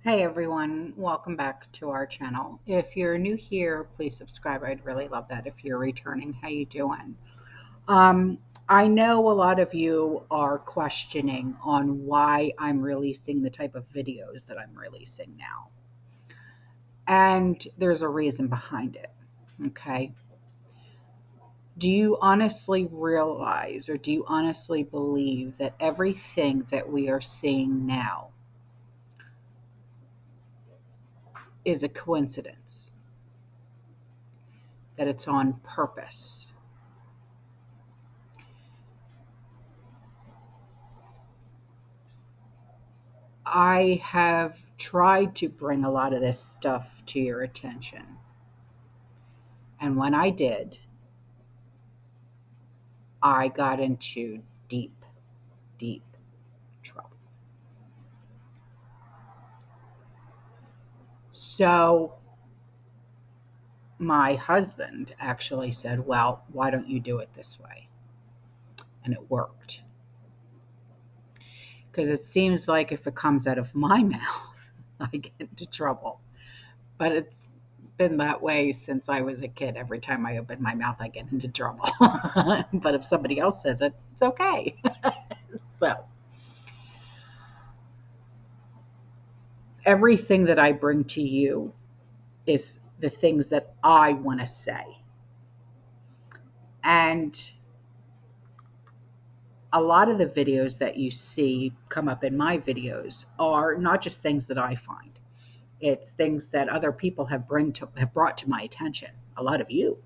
Hey everyone, welcome back to our channel. If you're new here, please subscribe. I'd really love that. If you're returning, how you doing? Um, I know a lot of you are questioning on why I'm releasing the type of videos that I'm releasing now. And there's a reason behind it. Okay. Do you honestly realize or do you honestly believe that everything that we are seeing now is a coincidence? That it's on purpose? I have tried to bring a lot of this stuff to your attention. And when I did, I got into deep, deep trouble. So my husband actually said, well, why don't you do it this way? And it worked. Because it seems like if it comes out of my mouth, I get into trouble. But it's been that way since I was a kid. Every time I open my mouth, I get into trouble. But if somebody else says it, it's okay. So everything that I bring to you is the things that I want to say. And a lot of the videos that you see come up in my videos are not just things that I find. It's things that other people have brought to my attention. A lot of you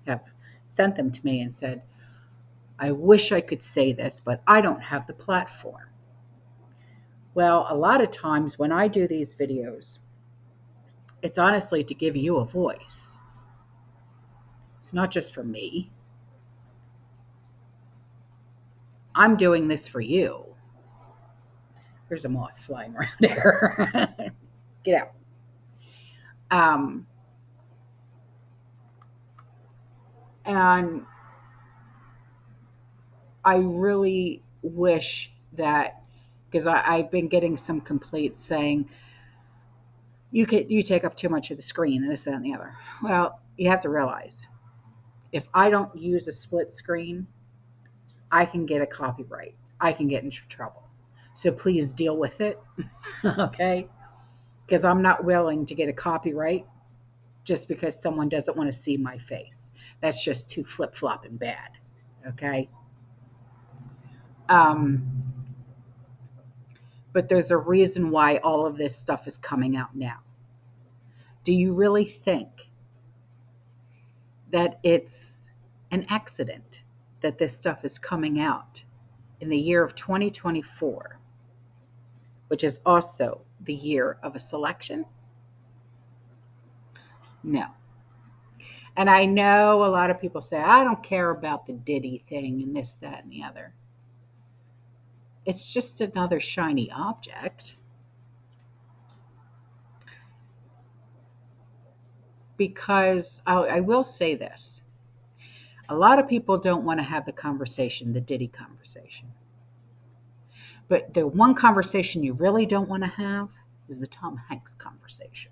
have sent them to me and said, I wish I could say this, but I don't have the platform. Well, a lot of times when I do these videos, it's honestly to give you a voice. It's not just for me. I'm doing this for you. There's a moth flying around here. Get out. Um, and I really wish that, because I've been getting some complaints saying you take up too much of the screen and this, that, and the other. Well, you have to realize if I don't use a split screen, I can get a copyright. I can get into trouble. So please deal with it, okay? Because I'm not willing to get a copyright just because someone doesn't want to see my face. That's just too flip flop and bad, okay? Um, but there's a reason why all of this stuff is coming out now. Do you really think that it's an accident that this stuff is coming out in the year of 2024, which is also the year of a selection? No. And I know a lot of people say, I don't care about the Diddy thing and this, that, and the other. It's just another shiny object. Because I will say this, a lot of people don't want to have the conversation, the Diddy conversation. But the one conversation you really don't want to have is the Tom Hanks conversation.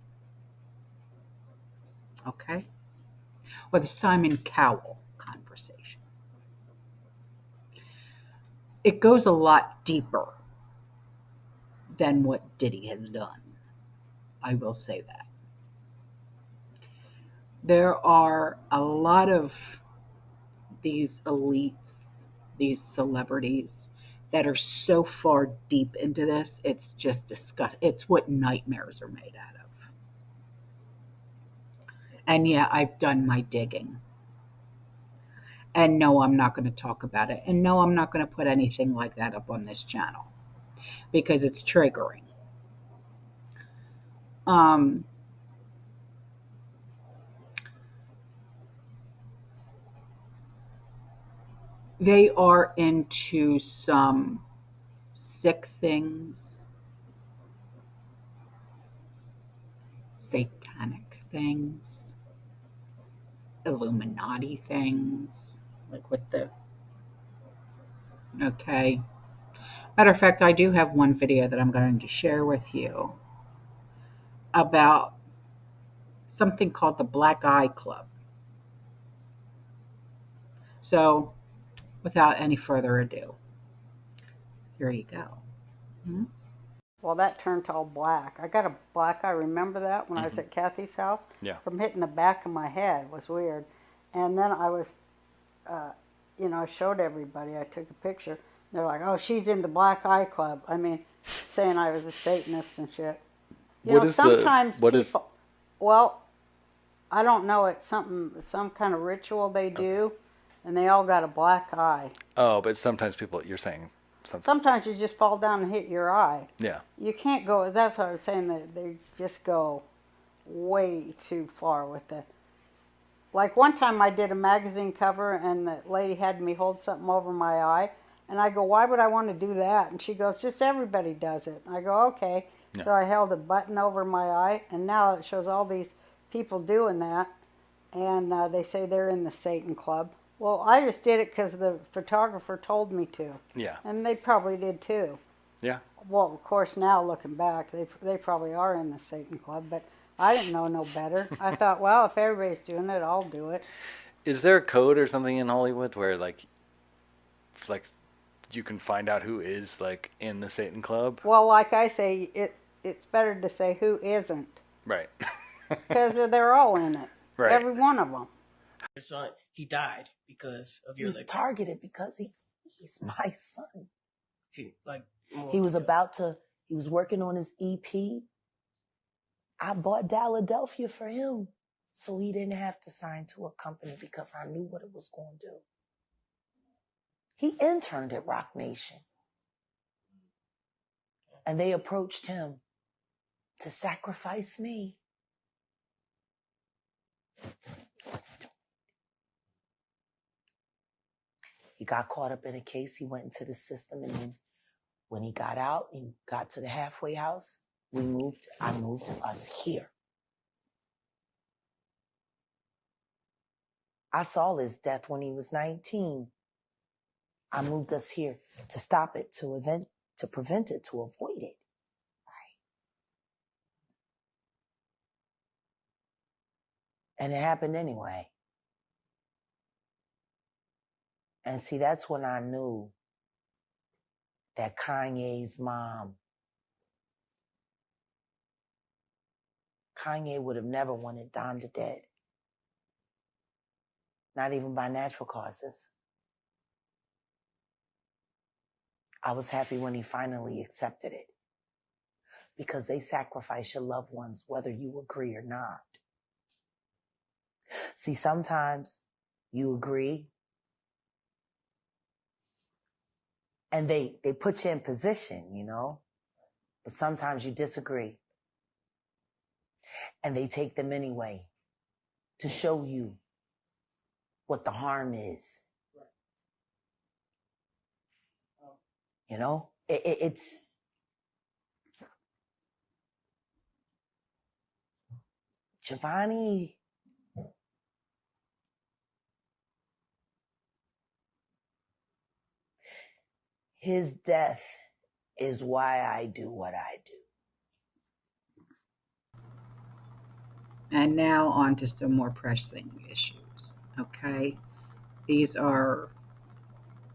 Okay? Or the Simon Cowell conversation. It goes a lot deeper than what Diddy has done. I will say that. There are a lot of these elites, these celebrities that are so far deep into this, it's just disgusting. It's what nightmares are made out of. And yeah, I've done my digging. And no, I'm not going to talk about it. And no, I'm not going to put anything like that up on this channel because it's triggering. Um, they are into some sick things, satanic things, Illuminati things, like with the, okay. Matter of fact, I do have one video that I'm going to share with you about something called the Black Eye Club. So, without any further ado, here you go. Hmm? Well, that turned all black. I got a black eye. Remember that when I was at Kathy's house? Yeah. From hitting the back of my head. It was weird. And then I was, I showed everybody. I took a picture. They're like, oh, she's in the Black Eye Club. I mean, saying I was a Satanist and shit. Sometimes people, well, I don't know. It's some kind of ritual they do, and they all got a black eye. Oh, but sometimes people, you're saying something. Sometimes you just fall down and hit your eye. Yeah. You can't go, that's what I was saying, that they just go way too far with it. Like one time I did a magazine cover and the lady had me hold something over my eye. And I go, why would I want to do that? And she goes, just everybody does it. And I go, okay. Yeah. So I held a button over my eye, and now it shows all these people doing that. And they say they're in the Satan Club. Well, I just did it because the photographer told me to. Yeah. And they probably did too. Yeah. Well, of course, now looking back, they probably are in the Satan Club, but I didn't know no better. I thought, well, if everybody's doing it, I'll do it. Is there a code or something in Hollywood where like you can find out who is like in the Satan Club? Well, like I say, it's better to say who isn't. Right. Because they're all in it. Right. Every one of them. Your son, he died because of your He was targeted because he's my son. He was working on his EP. I bought Philadelphia for him so he didn't have to sign to a company because I knew what it was going to do. He interned at Rock Nation. And they approached him to sacrifice me. He got caught up in a case. He went into the system, and then when he got out, he got to the halfway house. I moved us here. I saw his death when he was 19. I moved us here to stop it, to prevent it, to avoid it. Right. And it happened anyway. And see, that's when I knew that Kanye's mom, Kanye would have never wanted Donda dead. Not even by natural causes. I was happy when he finally accepted it. Because they sacrifice your loved ones whether you agree or not. See, sometimes you agree and they put you in position, you know, but sometimes you disagree. And they take them anyway to show you what the harm is. You know, it's Giovanni. His death is why I do what I do. And now on to some more pressing issues, okay? These are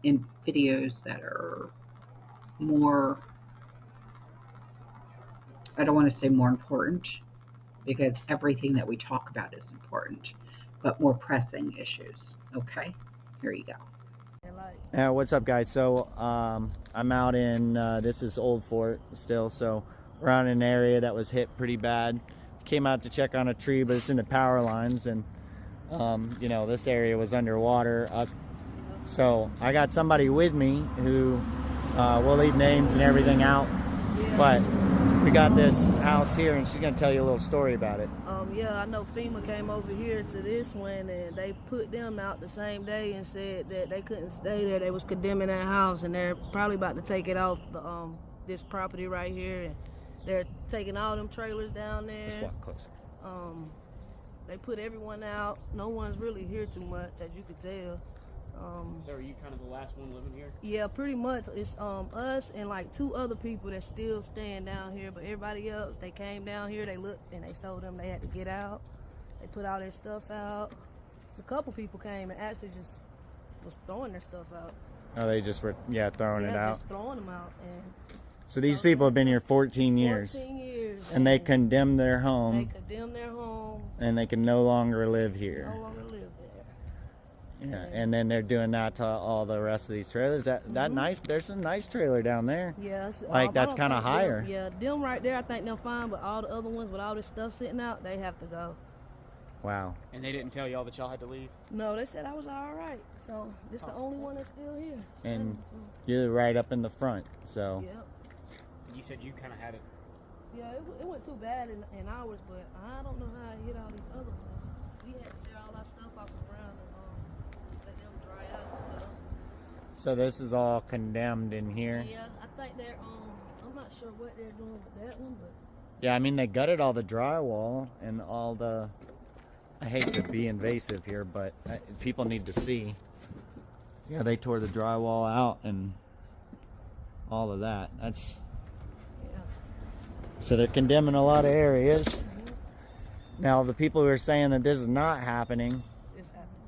in videos that are more, I don't want to say more important, because everything that we talk about is important, but more pressing issues, okay? Here you go. What's up, guys? So I'm out in, this is Old Fort still, so we're out in an area that was hit pretty bad. Came out to check on a tree, but it's in the power lines, and you know, this area was underwater. So I got somebody with me who will leave names and everything out, but we got this house here, and she's gonna tell you a little story about it. Yeah, I know FEMA came over here to this one, and they put them out the same day and said that they couldn't stay there. They was condemning that house, and they're probably about to take it off the, this property right here, and they're taking all them trailers down there. Just walk closer. They put everyone out. No one's really here too much, as you can tell. So are you kind of the last one living here? Yeah, pretty much. It's us and like 2 other people that still staying down here, but everybody else, they came down here, they looked, and they told them they had to get out. They put all their stuff out. So a couple people came and actually just was throwing their stuff out. Oh, they just were, throwing it out. Just throwing them out. And so these people have been here 14 years. 14 years. And they condemned their They home. condemned their home. And they can no longer live here. No longer live there. Yeah, and then they're doing that to all the rest of these trailers. That nice. There's a nice trailer down there. Yeah, like that's kind of higher. Them right there, I think they're fine, but all the other ones with all this stuff sitting out, they have to go. Wow. And they didn't tell y'all that y'all had to leave? No, they said I was all right. So this the only one that's still here. And you're right up in the front, so. Yep. You said you kind of had it. Yeah, it went too bad in ours, but I don't know how it hit all these other ones. We had to tear all our stuff off the ground and let them dry out and stuff. So this is all condemned in here? Yeah, I think they're I'm not sure what they're doing with that one, but. Yeah, I mean they gutted all the drywall and all the. I hate to be invasive here, but people need to see. Yeah, they tore the drywall out and all of that. That's. Yeah. So they're condemning a lot of areas. Now the people who are saying that this is not happening,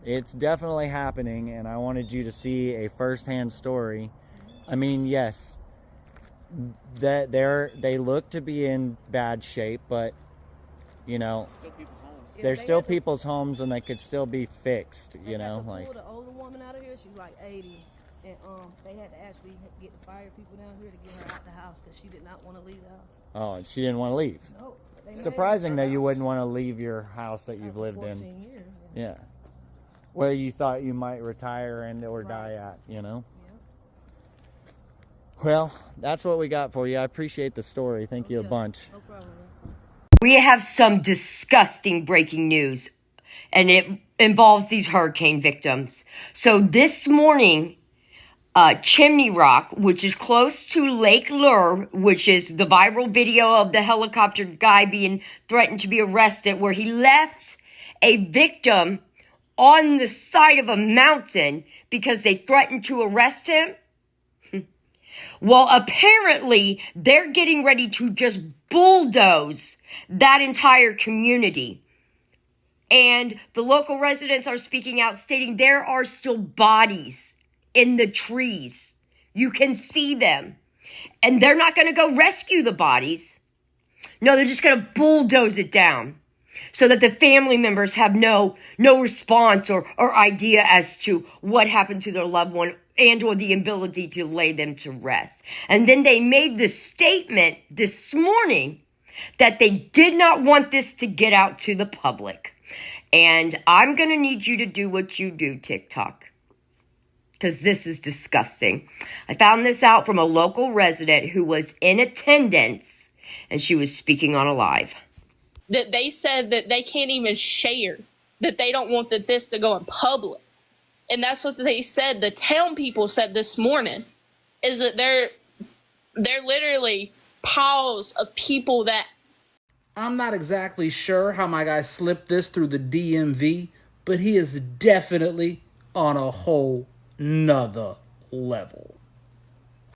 it's definitely happening, and I wanted you to see a first-hand story. I mean, yes, that they look to be in bad shape, but you know, Still people's homes. they're still people's homes, and they could still be fixed. You know, They like. had to pull the older woman out of here. She was like 80, and they had to actually get the fire people down here to get her out the house because she did not want to leave the house. Oh, and she didn't want to leave. No. Surprising that you wouldn't want to leave your house that you've lived 14 in. years. Yeah. Where you thought you might retire and or die at, you know? Yeah. Well, that's what we got for you. I appreciate the story. Thank you a bunch. No problem. We have some disgusting breaking news, and it involves these hurricane victims. So this morning, Chimney Rock, which is close to Lake Lure, which is the viral video of the helicopter guy being threatened to be arrested, where he left a victim on the side of a mountain because they threatened to arrest him. Well, apparently they're getting ready to just bulldoze that entire community. And the local residents are speaking out, stating there are still bodies in the trees. You can see them. And they're not going to go rescue the bodies. No, they're just going to bulldoze it down so that the family members have no response or idea as to what happened to their loved one and or the ability to lay them to rest. And then they made the statement this morning that they did not want this to get out to the public. And I'm going to need you to do what you do, TikTok, because this is disgusting. I found this out from a local resident who was in attendance, and she was speaking on a live. That they said that they can't even share, that they don't want this to go in public. And that's what they said. The town people said this morning is that they're literally piles of people that. I'm not exactly sure how my guy slipped this through the DMV, but he is definitely on a whole nother level.